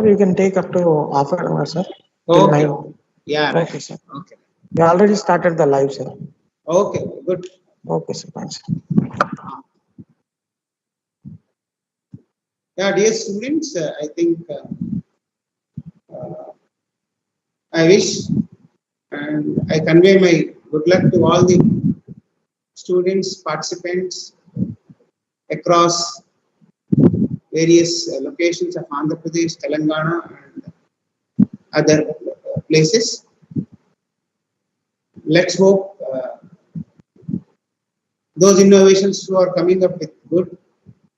You can take up to half an hour, sir. Okay. Yeah. Okay, sir. Okay. We already started the live, sir. Okay. Good. Okay, sir. Thanks. Yeah, dear students, I think I wish and I convey my good luck to all the students, participants across various locations of Andhra Pradesh, Telangana, and other places. Let's hope those innovations who are coming up with good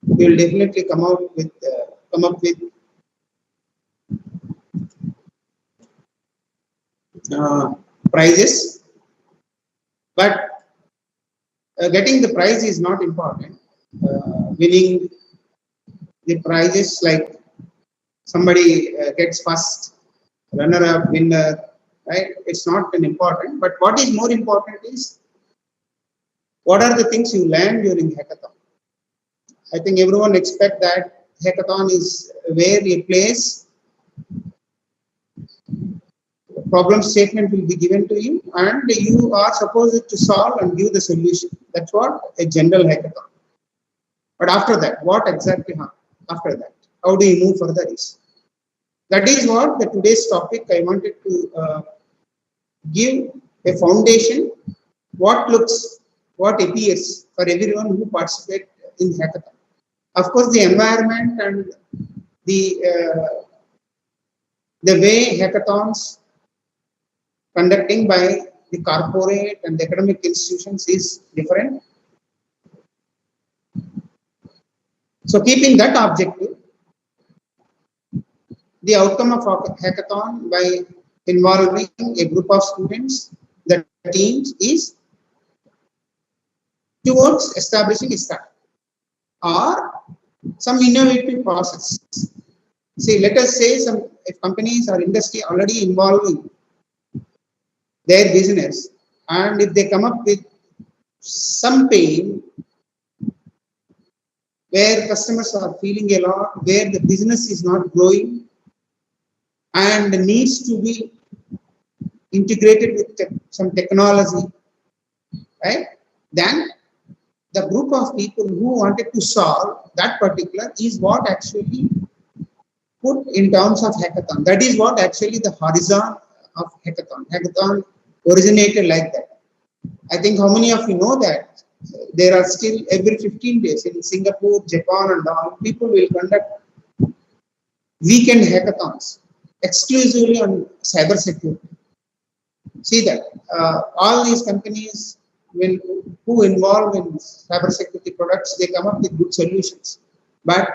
will definitely come up with prizes. But getting the prize is not important. Winning the prizes, like somebody gets first, runner-up, winner, right? It's not an important. But what is more important is what are the things you learn during hackathon. I think everyone expects that hackathon is where a place problem statement will be given to you and you are supposed to solve and give the solution. That's what a general hackathon. But after that, what exactly happens after that? How do you move further is? That is what the today's topic I wanted to give a foundation, what appears for everyone who participates in hackathon. Of course, the environment and the way hackathons conducting by the corporate and the academic institutions is different. So keeping that objective, the outcome of hackathon by involving a group of students, the teams, is towards establishing a startup or some innovative process. See, let us say if companies or industry already involving their business, and if they come up with some pain where customers are feeling a lot, where the business is not growing and needs to be integrated with some technology, right? Then the group of people who wanted to solve that particular is what actually put in terms of hackathon. That is what actually the horizon of hackathon. Hackathon originated like that. I think how many of you know that there are still every 15 days in Singapore, Japan and all, people will conduct weekend hackathons exclusively on cyber security. See that all these companies who involve in cyber security products, they come up with good solutions. But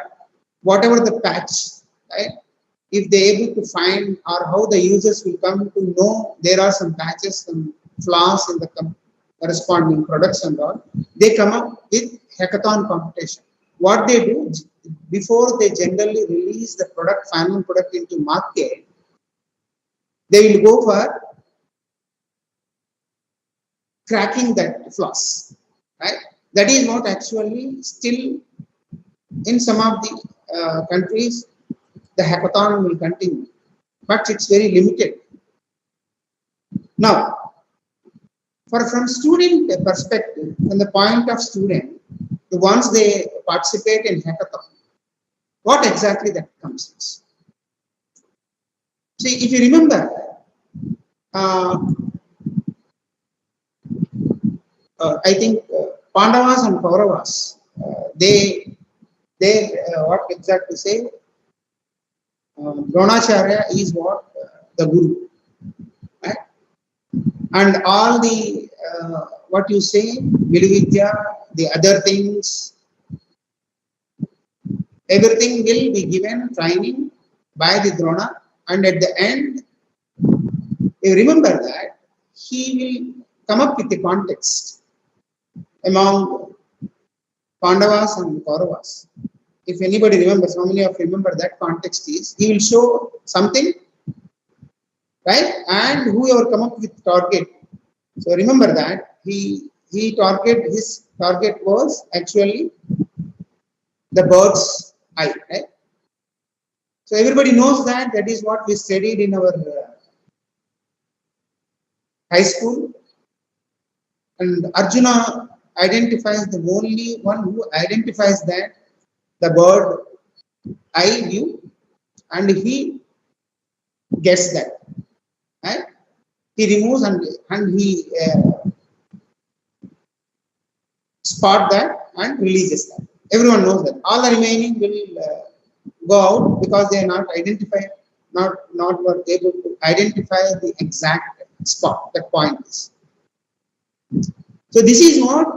whatever the patch, right? If they're able to find or how the users will come to know there are some patches, some flaws in the corresponding products and all, they come up with hackathon competition. What they do, before they generally release the final product into market, they will go for cracking that flaws, right? That is what actually still in some of the countries, the hackathon will continue, but it's very limited. Now, from student perspective, from the point of student, once they participate in hackathon, what exactly that comes? See, if you remember, I think Pandavas and Kauravas, they what exactly say? Dronacharya is what? The Guru. Right? And all the, what you say, Viluvidya, the other things, everything will be given training by the Drona, and at the end, you remember that he will come up with a context among Pandavas and Kauravas. If anybody remembers, how many of you remember that context is, he will show something, right? And whoever come up with target. So remember that his target was actually the bird's eye, right? So everybody knows that. That is what we studied in our high school. And Arjuna identifies the only one who identifies that the bird eye view, and he gets that. Right? He removes and he spot that and releases that. Everyone knows that. All the remaining will go out because they are not identified, not were able to identify the exact spot that point is. So this is what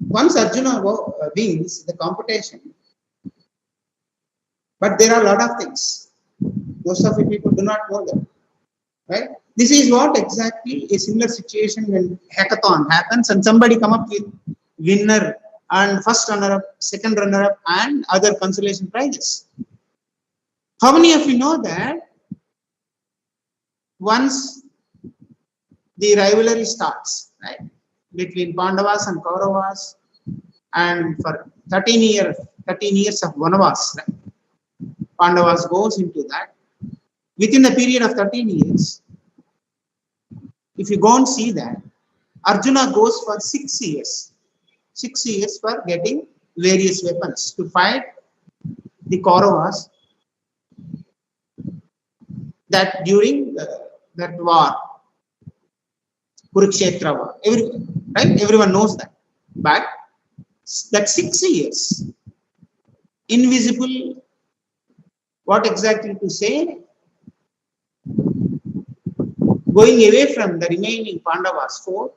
once Arjuna wins the competition, but there are a lot of things. Most of the people do not know that, right? This is what exactly a similar situation when hackathon happens and somebody come up with winner and first runner-up, second runner-up, and other consolation prizes. How many of you know that once the rivalry starts, right, between Pandavas and Kauravas, and for 13 years of Vanavas, right, Pandavas goes into that. Within the period of 13 years, if you go and see that, Arjuna goes for 6 years. 6 years for getting various weapons to fight the Kauravas that during that war, Kurukshetra war. Everyone knows that. But that 6 years, invisible, what exactly to say? Going away from the remaining Pandavas fort,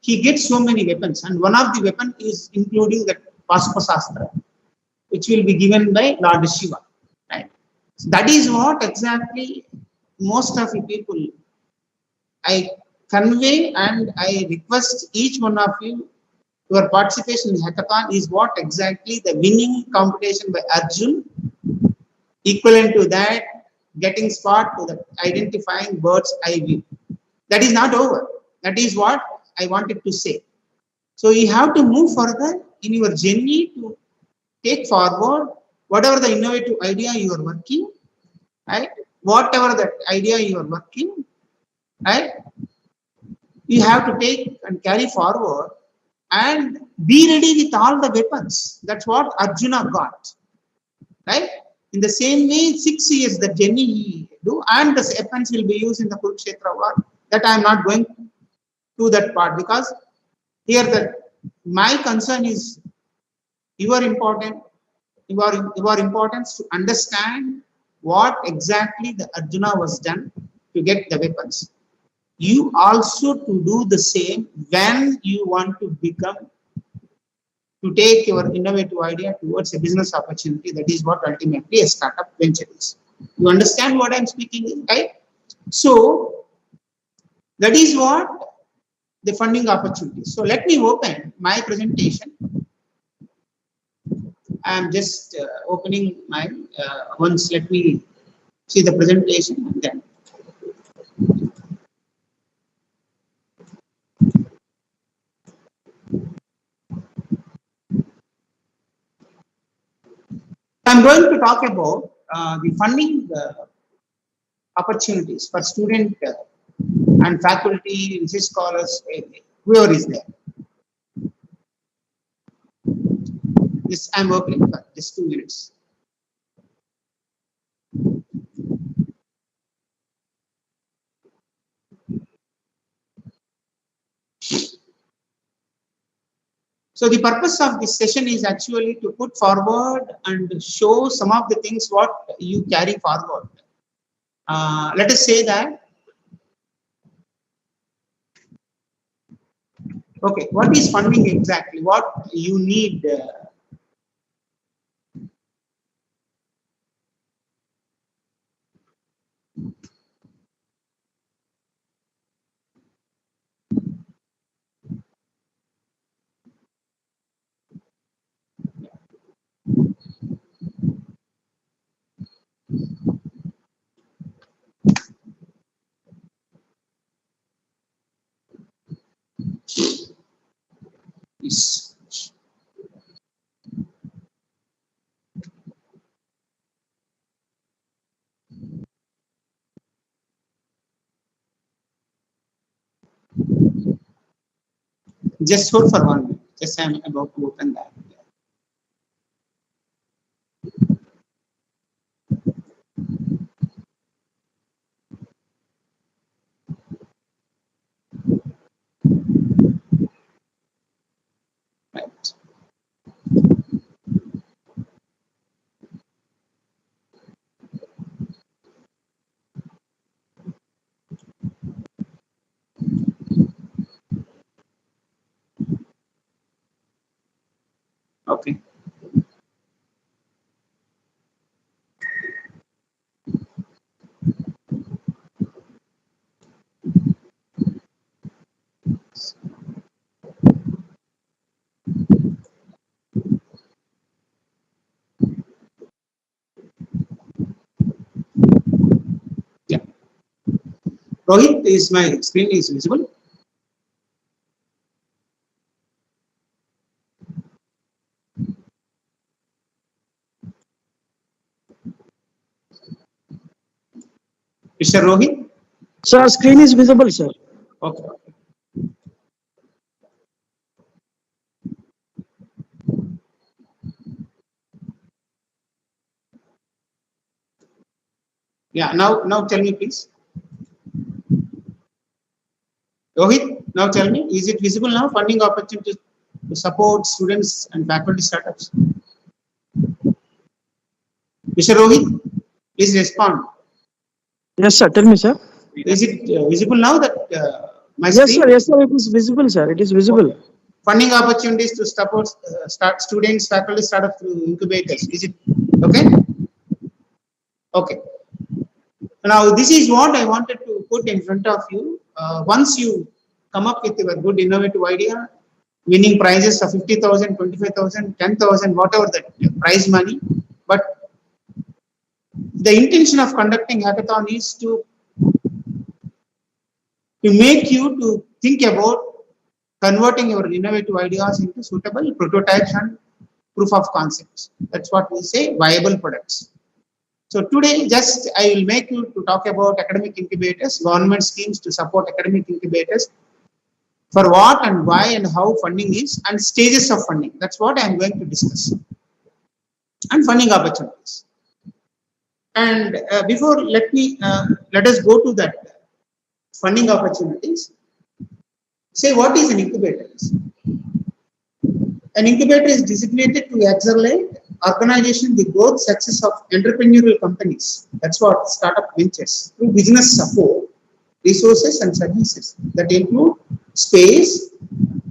he gets so many weapons, and one of the weapons is including the Paspasastra, which will be given by Lord Shiva. Right? So that is what exactly most of the people I convey, and I request each one of you, your participation in hackathon is what exactly the winning competition by Arjun, equivalent to that, getting spot to the identifying bird's eye view. That is not over. That is what I wanted to say. So you have to move further in your journey to take forward whatever the innovative idea you are working, right? Whatever that idea you are working, right? You have to take and carry forward and be ready with all the weapons. That's what Arjuna got, right? In the same way, 6 years the journey he do, and the weapons will be used in the Kurukshetra war. That I am not going to that part, because here my concern is your importance to understand what exactly the Arjuna was done to get the weapons. You also to do the same when you want to take your innovative idea towards a business opportunity. That is what ultimately a startup venture is. You understand what I'm speaking, right? So that is what the funding opportunities. So let me open my presentation. I'm just opening my once. Let me see the presentation and then. I'm going to talk about the funding opportunities for student and faculty, research scholars, whoever is there. This I'm opening for just 2 minutes. So the purpose of this session is actually to put forward and show some of the things what you carry forward. Let us say that, okay, what is funding exactly? What you need? Is Just hold for 1 minute. Just I'm about to open that. Right. Okay. Yeah. Rohit, is my screen is visible? Mr. Rohit? Sir, screen is visible, sir. Okay. Yeah, now tell me please. Rohit, now tell me, is it visible now? Funding opportunities to support students and faculty startups. Mr. Rohit, please respond. Yes, sir. Tell me, sir. Is it visible now that my Yes, screen? sir. Yes, sir. It is visible, sir. It is visible. Okay. Funding opportunities to support students, faculty startups through incubators. Is it okay? Okay. Now, this is what I wanted to put in front of you. Once you come up with a good innovative idea, winning prizes of 50,000, 25,000, 10,000, whatever that prize money. But the intention of conducting hackathon is to make you to think about converting your innovative ideas into suitable prototypes and proof of concepts. That's what we say, viable products. So today, just I will make you to talk about academic incubators, government schemes to support academic incubators, for what and why and how funding is, and stages of funding. That's what I am going to discuss. And funding opportunities. And before, let us go to that funding opportunities. Say, what is an incubator? An incubator is designated to accelerate organization the growth success of entrepreneurial companies. That's what startup ventures through business support, resources and services that include space,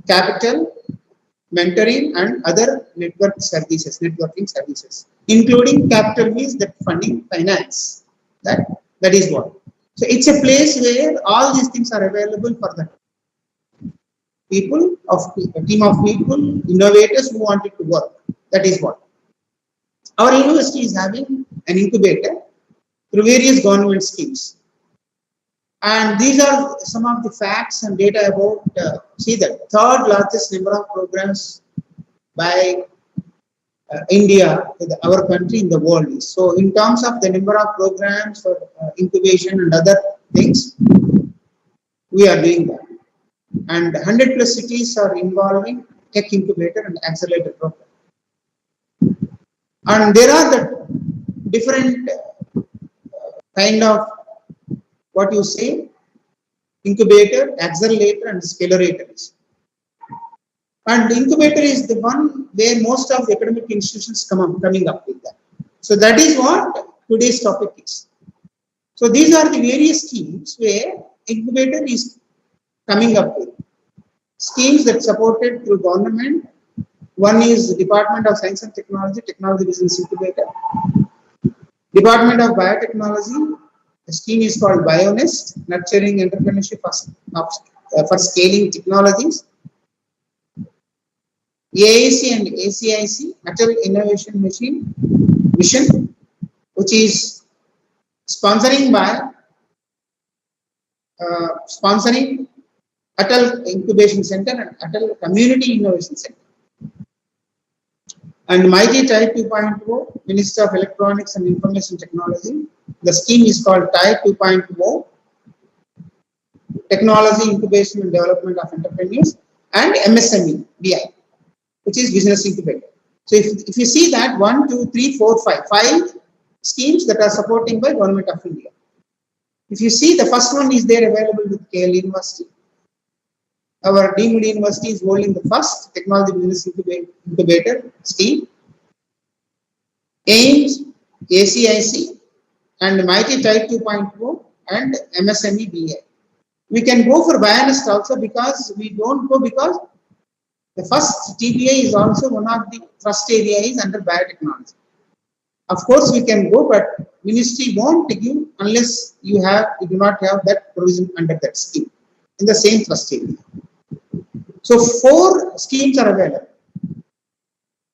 capital, mentoring and other networking services, including capital means that funding, finance. That is what. So it's a place where all these things are available for the people of a team of people, innovators who wanted to work. That is what. Our university is having an incubator through various government schemes. And these are some of the facts and data about, see the third largest number of programs by India, our country in the world. So in terms of the number of programs for incubation and other things, we are doing that. And 100 plus cities are involving tech incubator and accelerator program. And there are the different kind of what you say, incubator, accelerator and accelerators. And the incubator is the one where most of the academic institutions coming up with that. So that is what today's topic is. So these are the various schemes where incubator is coming up with. Schemes that supported through government. One is Department of Science and Technology, Technology Business Incubator. Department of Biotechnology, the scheme is called BioNest, Nurturing Entrepreneurship for Scaling Technologies. AIC and ACIC, Atal Innovation Mission, which is sponsoring Atal Incubation Center and Atal Community Innovation Center. And MIT TIE 2.0, Minister of Electronics and Information Technology. The scheme is called TIE 2.0, Technology Incubation and Development of Entrepreneurs. and MSME BI, which is business incubator. So if you see that 1, 2, 3, 4, 5 schemes that are supporting by Government of India. If you see, the first one is there available with KL University. Our deemed university is holding the first technology business incubator scheme. AIMS, ACIC, and Mighty Type 2.0 and MSME BA. We can go for Bionist also, because we don't go because the first TBA is also one of the trust area is under biotechnology. Of course, we can go, but ministry won't give unless you do not have that provision under that scheme in the same trust area. So 4 schemes are available.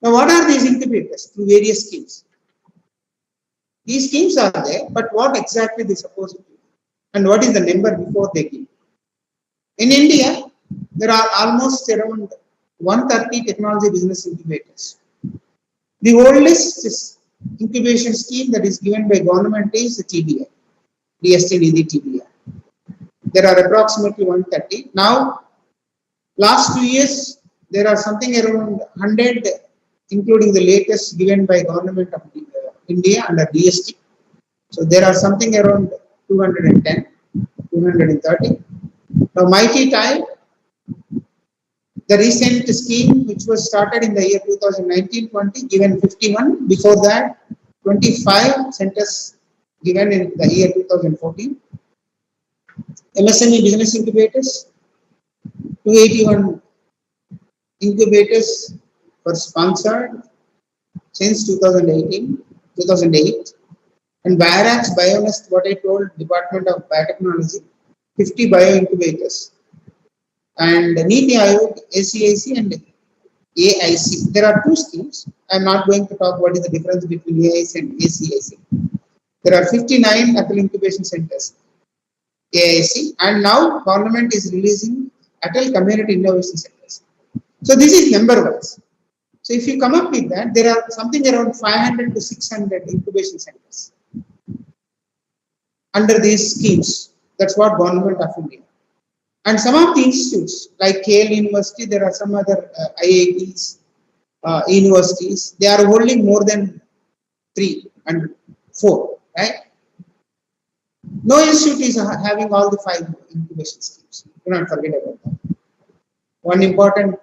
Now, what are these incubators through various schemes? These schemes are there, but what exactly they supposed to do, and what is the number before they give? In India, there are almost around 130 technology business incubators. The oldest incubation scheme that is given by government is the TBI, DST Nidhi TBI. There are approximately 130. Now, last 2 years, there are something around 100, including the latest given by government of India under DST. So there are something around 210, 230. Now, Mighty Type, the recent scheme which was started in the year 2019-20, given 51. Before that, 25 centers given in the year 2014. MSME business incubators, 281 incubators were sponsored since 2008. And Bionist, what I told, Department of Biotechnology, 50 bio incubators. And Niti Aayog, ACIC and AIC. There are 2 schemes. I am not going to talk what is the difference between AIC and ACIC. There are 59 Atal incubation centers, AIC, and now government is releasing Atal community innovation centers. So this is number wise. So if you come up with that, there are something around 500 to 600 incubation centers under these schemes. That's what Government of India. And some of the institutes like KL University, there are some other IITs, universities, they are holding more than 3 and 4, right? No institute is having all the 5 incubation schemes. Do not forget about that. One important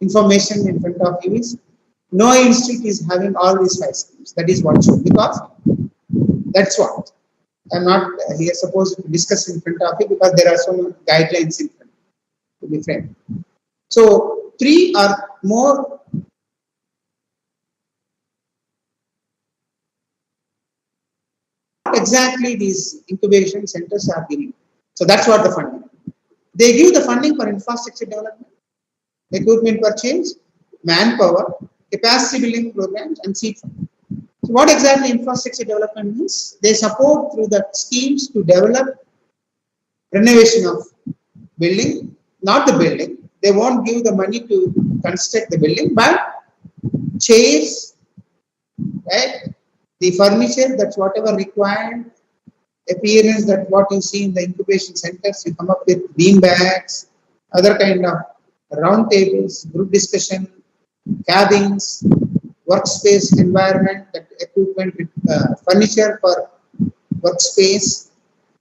information in front of you is no institute is having all these 5 schemes. That is what should, because that's what. I'm not here supposed to discuss in front of you because there are some guidelines in front to be framed. So 3 or more exactly these incubation centers are giving. So that's what the funding. They give the funding for infrastructure development, equipment purchase, manpower, capacity building programs, and seed funding. So what exactly infrastructure development means? They support through the schemes to develop renovation of building, not the building. They won't give the money to construct the building, but chairs, right? The furniture, that's whatever required, appearance, that what you see in the incubation centers, you come up with bean bags, other kind of round tables, group discussion, cabins, workspace environment, that equipment, furniture for workspace,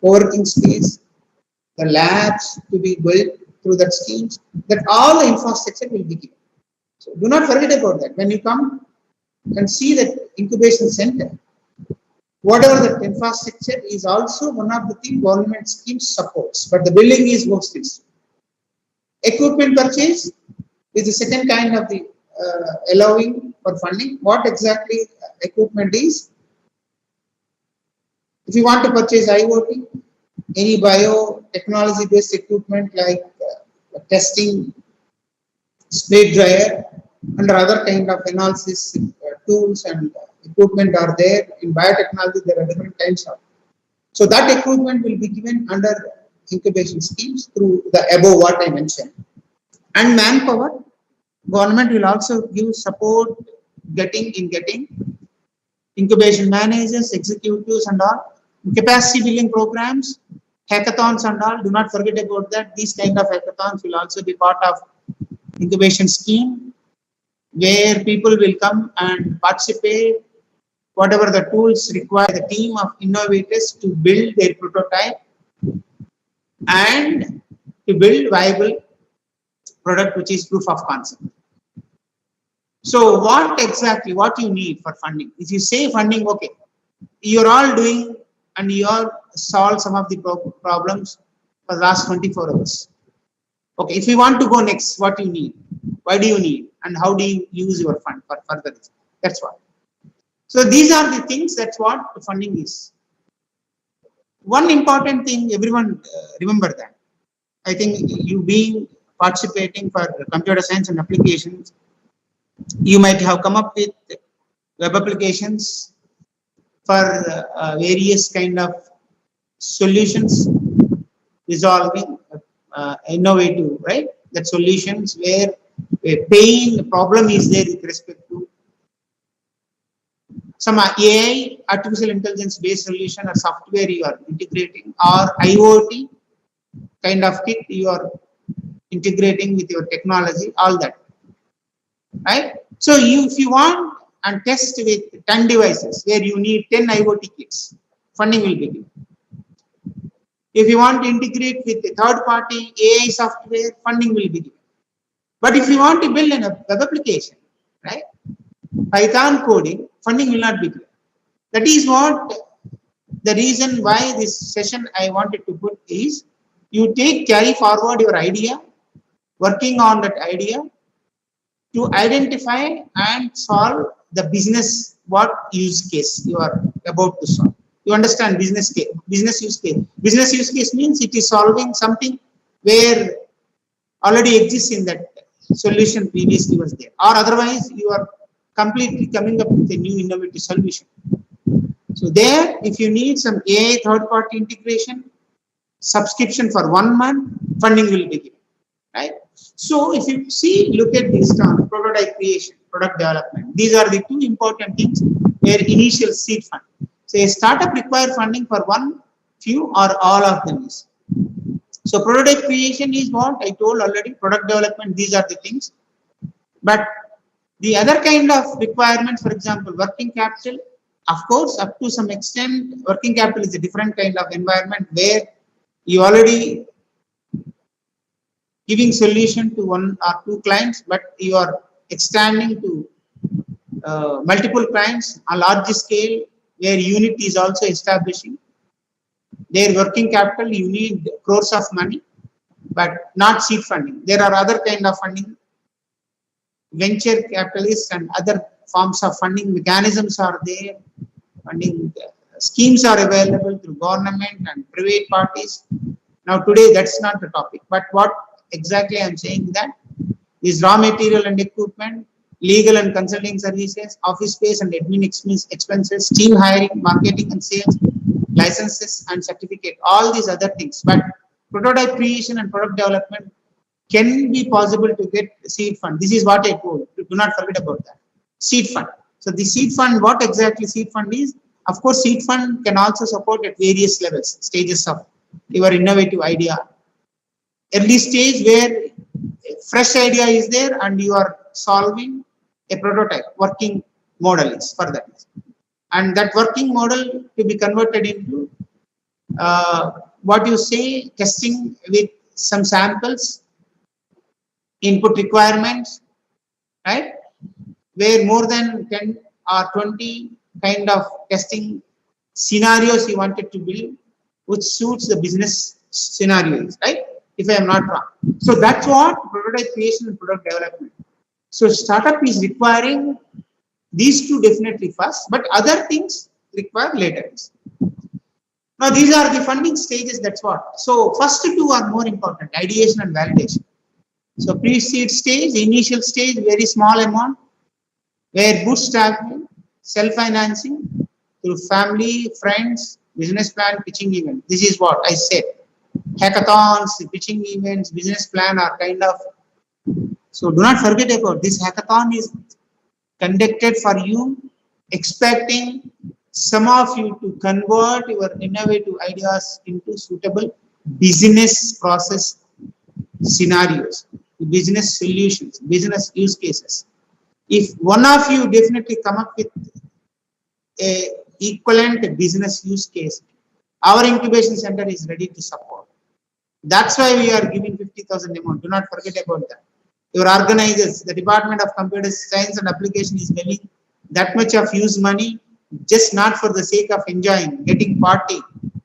co-working space, the labs to be built through that schemes, that all the infrastructure will be given. So do not forget about that. When you come and see that incubation center, whatever that infrastructure is also one of the things government schemes supports, but the building is most expensive. Equipment purchase is the second kind of the allowing for funding. What exactly equipment is? If you want to purchase IoT, any biotechnology based equipment like testing, spray dryer, and other kind of analysis tools and equipment are there. In biotechnology, there are different kinds of. So that equipment will be given under incubation schemes through the above what I mentioned. And manpower, government will also give support getting incubation managers, executives and all, capacity building programs, hackathons and all, do not forget about that. These kind of hackathons will also be part of incubation scheme, where people will come and participate, whatever the tools require the team of innovators to build their prototype and to build viable product which is proof of concept. So what you need for funding? If you say funding, okay, you're all doing and you all solve some of the problems for the last 24 hours. Okay, if you want to go next, what you need? Why do you need? And how do you use your fund for further? That's what. So these are the things, that's what funding is. One important thing, everyone remember that. I think you being participating for computer science and applications, you might have come up with web applications for various kind of solutions, resolving innovative, right? That solutions where a pain problem is there with respect to some AI, artificial intelligence based solution or software you are integrating, or IoT kind of kit you are integrating with your technology, all that, right? So if you want and test with 10 devices where you need 10 IoT kits, funding will be given. If you want to integrate with a third party AI software, funding will be given. But if you want to build a web application, right, Python coding, funding will not be given. That is what the reason why this session I wanted to put is, you carry forward your idea, working on that idea to identify and solve the business, what use case you are about to solve. You understand business case, business use case. Business use case means it is solving something where already exists in that solution previously was there, or otherwise you are completely coming up with a new innovative solution. So there, if you need some AI third-party integration, subscription for 1 month, funding will be given, right? So if you see, look at this term, prototype creation, product development. These are the two important things where initial seed fund. So a startup requires funding for one, few, or all of them. So prototype creation is what I told already, product development, these are the things. But the other kind of requirements, for example, working capital, of course, up to some extent, working capital is a different kind of environment where you already giving solution to 1 or 2 clients, but you are expanding to multiple clients on large scale, where unit is also establishing. Their working capital, you need crores of money, but not seed funding. There are other kind of funding, venture capitalists and other forms of funding mechanisms are there. Funding schemes are available through government and private parties. Now today that's not the topic, but what exactly I am saying that is raw material and equipment, legal and consulting services, office space and admin expenses, team hiring, marketing and sales, licenses and certificate, all these other things. But prototype creation and product development can be possible to get seed fund. This is what I told. Do not forget about that. Seed fund. So the seed fund, what exactly seed fund is? Of course, seed fund can also support at various levels, stages of your innovative idea. Early stage where a fresh idea is there and you are solving a prototype, working model is for that. And that working model to be converted into what you say, testing with some samples, input requirements, right? Where more than 10 or 20 kind of testing scenarios you wanted to build, which suits the business scenarios, right? If I am not wrong. So that's what prototype creation and product development. So startup is requiring these two definitely first, but other things require later. Now these are the funding stages, that's what. So first two are more important, ideation and validation. So pre-seed stage, initial stage, very small amount, where bootstrapping, self-financing through family, friends, business plan, pitching event. This is what I said. Hackathons, pitching events, business plan are kind of. So do not forget about this. Hackathon is conducted for you, expecting some of you to convert your innovative ideas into suitable business process scenarios, business solutions, business use cases. If one of you definitely come up with a equivalent business use case, our incubation center is ready to support. That's why we are giving 50,000 amount. Do not forget about that. Your organizers, the Department of Computer Science and Application is willing that much of use money, just not for the sake of enjoying, getting party,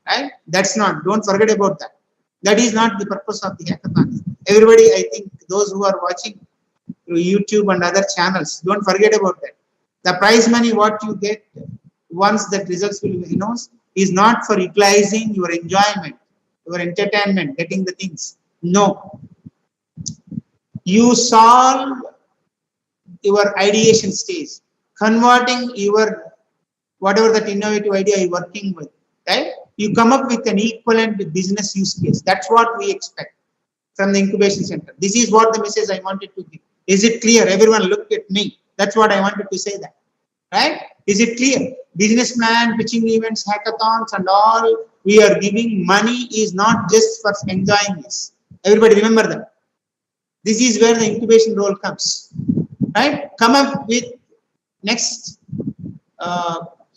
right? That's not, don't forget about that. That is not the purpose of the hackathon. Everybody, I think those who are watching through YouTube and other channels, don't forget about that. The prize money, what you get once that results will be announced, is not for utilizing your enjoyment, your entertainment, getting the things. No. You solve your ideation stage, converting your whatever that innovative idea you're working with, right? You come up with an equivalent business use case. That's what we expect from the incubation center. This is what the message I wanted to give. Is it clear? Everyone look at me. That's what I wanted to say that. Right? Is it clear? Business plan, pitching events, hackathons and all we are giving money is not just for enjoying this. Everybody remember that. This is where the incubation role comes. Right? Come up with next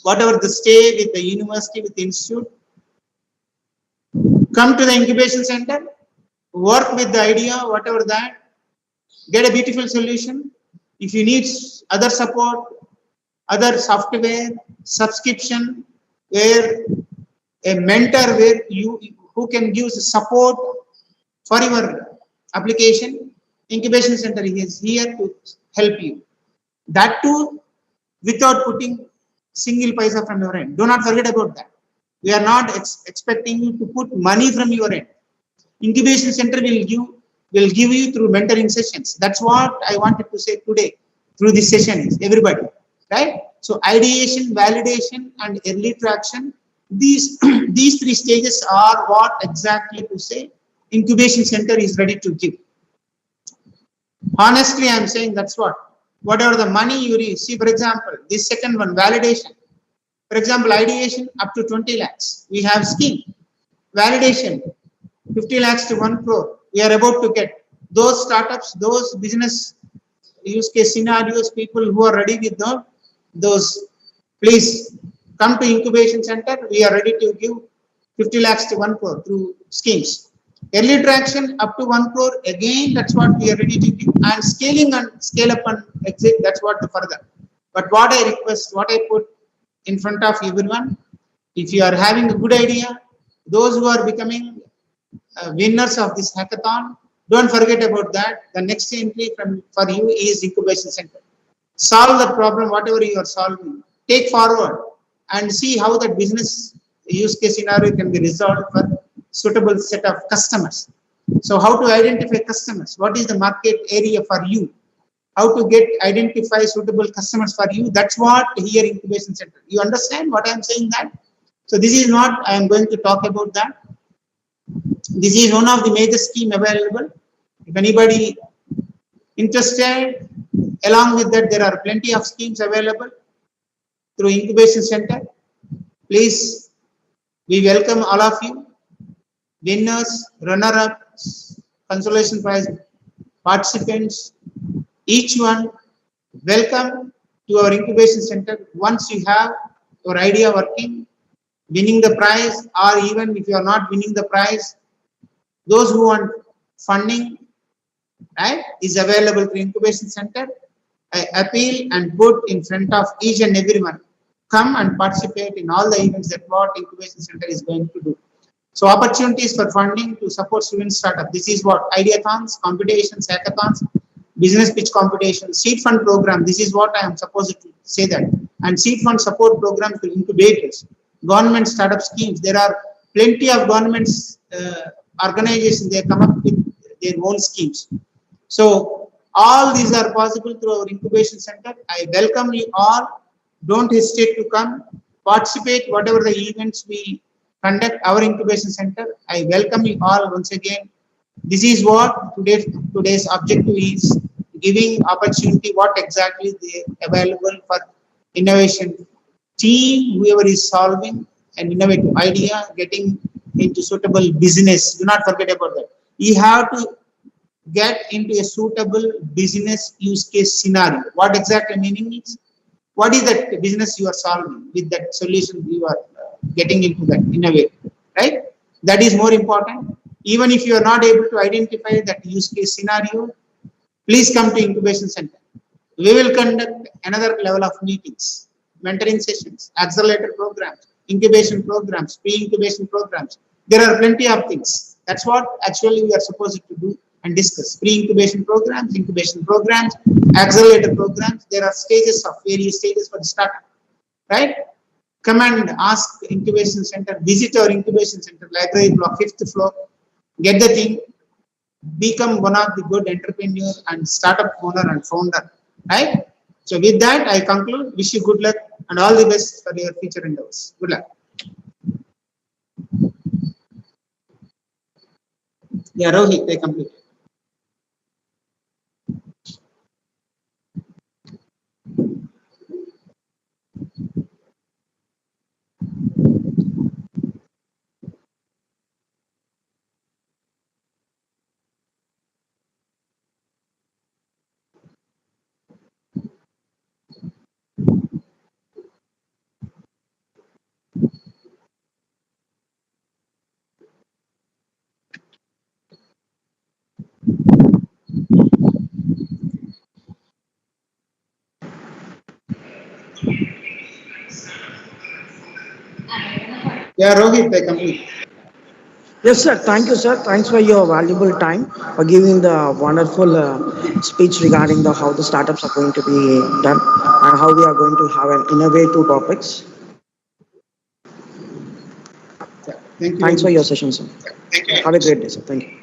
whatever the stay with the university, with the institute. Come to the incubation center, work with the idea, whatever that, get a beautiful solution. If you need other support, other software, subscription, where a mentor where you who can give support for your application, incubation center is here to help you. That too, without putting single paisa from your end. Do not forget about that. We are not expecting you to put money from your end. Incubation center will give you through mentoring sessions. That's what I wanted to say today through this session is everybody, right? So ideation, validation, and early traction. These three stages are what exactly to say incubation center is ready to give. Honestly, I'm saying that's what. Whatever the money you receive, for example, this second one, validation. For example, ideation up to 20 lakhs. We have scheme. Validation, 50 lakhs to 1 crore. We are about to get those startups, those business use case scenarios, people who are ready with those, please come to incubation center. We are ready to give 50 lakhs to 1 crore through schemes. Early traction up to 1 crore, again, that's what we are ready to give. And scaling and scale up and exit, that's what the further. But what I request, what I put in front of everyone, if you are having a good idea, those who are becoming winners of this hackathon, don't forget about that. The next entry for you is incubation center. Solve the problem, whatever you are solving. Take forward and see how that business use case scenario can be resolved for suitable set of customers. So how to identify customers? What is the market area for you? How to identify suitable customers for you? That's what here incubation center. You understand what I am saying that? So this is not, I am going to talk about that. This is one of the major scheme available. If anybody interested, along with that, there are plenty of schemes available through incubation center. Please, we welcome all of you. Winners, runner-ups, consolation prize participants, each one, welcome to our incubation center. Once you have your idea working, winning the prize, or even if you are not winning the prize, those who want funding, right, is available through incubation center. I appeal and put in front of each and everyone, come and participate in all the events that what incubation center is going to do. So opportunities for funding to support student startup. This is what ideathons, competitions, hackathons, business pitch competition, seed fund program. This is what I am supposed to say that. And seed fund support program to incubators, government startup schemes. There are plenty of governments organizations. They come up with their own schemes. So all these are possible through our incubation center. I welcome you all. Don't hesitate to come, participate whatever the events we conduct our incubation center. I welcome you all once again. This is what today's objective is, giving opportunity what exactly they available for innovation team, whoever is solving an innovative idea, getting into suitable business. Do not forget about that. You have to get into a suitable business use case scenario. What exactly meaning is? What is that business you are solving with that solution you are getting into that innovative, right? That is more important. Even if you are not able to identify that use case scenario, please come to incubation center. We will conduct another level of meetings, mentoring sessions, accelerator programs, incubation programs, pre-incubation programs. There are plenty of things. That's what actually we are supposed to do and discuss. Pre-incubation programs, incubation programs, accelerator programs. There are stages of various stages for the startup, right? Come and ask incubation center, visit our incubation center, library block, 5th floor, get the thing, become one of the good entrepreneur and startup owner and founder, right? So with that, I conclude. Wish you good luck and all the best for your future endeavors. Good luck. Yeah, Rohit, I complete. Yeah, Rohit, I complete. Yes, sir. Thank you, sir. Thanks for your valuable time for giving the wonderful speech regarding the how the startups are going to be done and how we are going to have an innovative topics. Yeah, thank you very Thanks for your much. session, sir. Have a great day, sir. Thank you.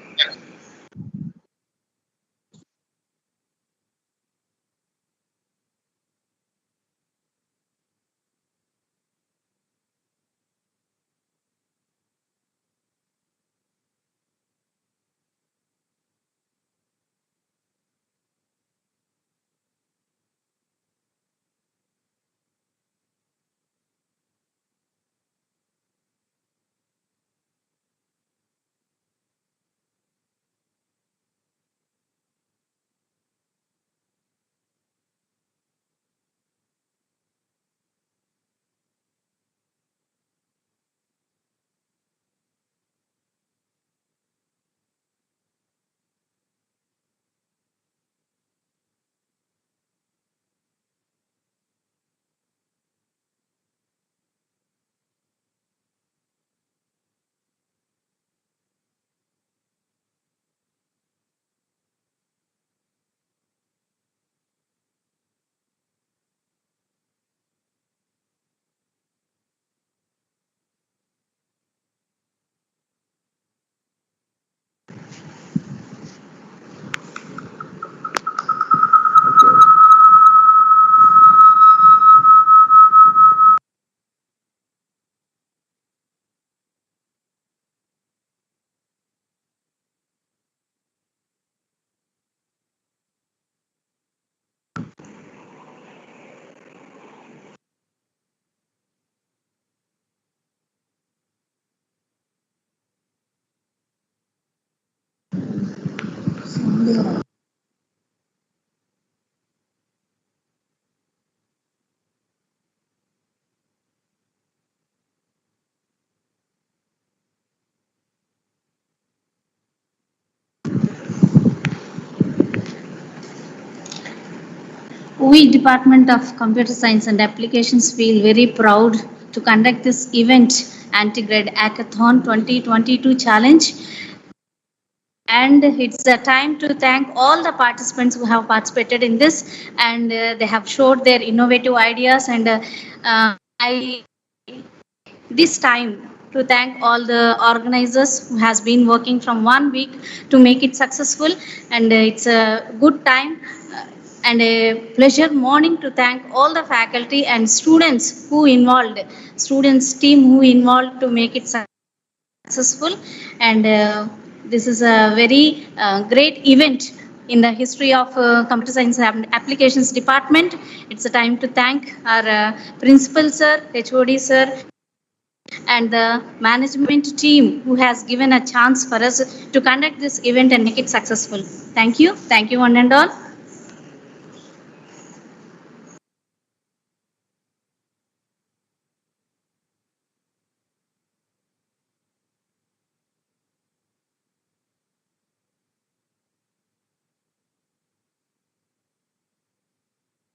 We, Department of Computer Science and Applications, feel very proud to conduct this event, Antigrade Hackathon-2022 challenge. And it's the time to thank all the participants who have participated in this, and they have showed their innovative ideas. And I this time to thank all the organizers who has been working from 1 week to make it successful, and it's a good time and a pleasure morning to thank all the faculty and students who involved, students team who involved to make it successful. And this is a very great event in the history of computer science and applications department. It's a time to thank our principal sir, HOD sir, and the management team who has given a chance for us to conduct this event and make it successful. Thank you. Thank you, one and all.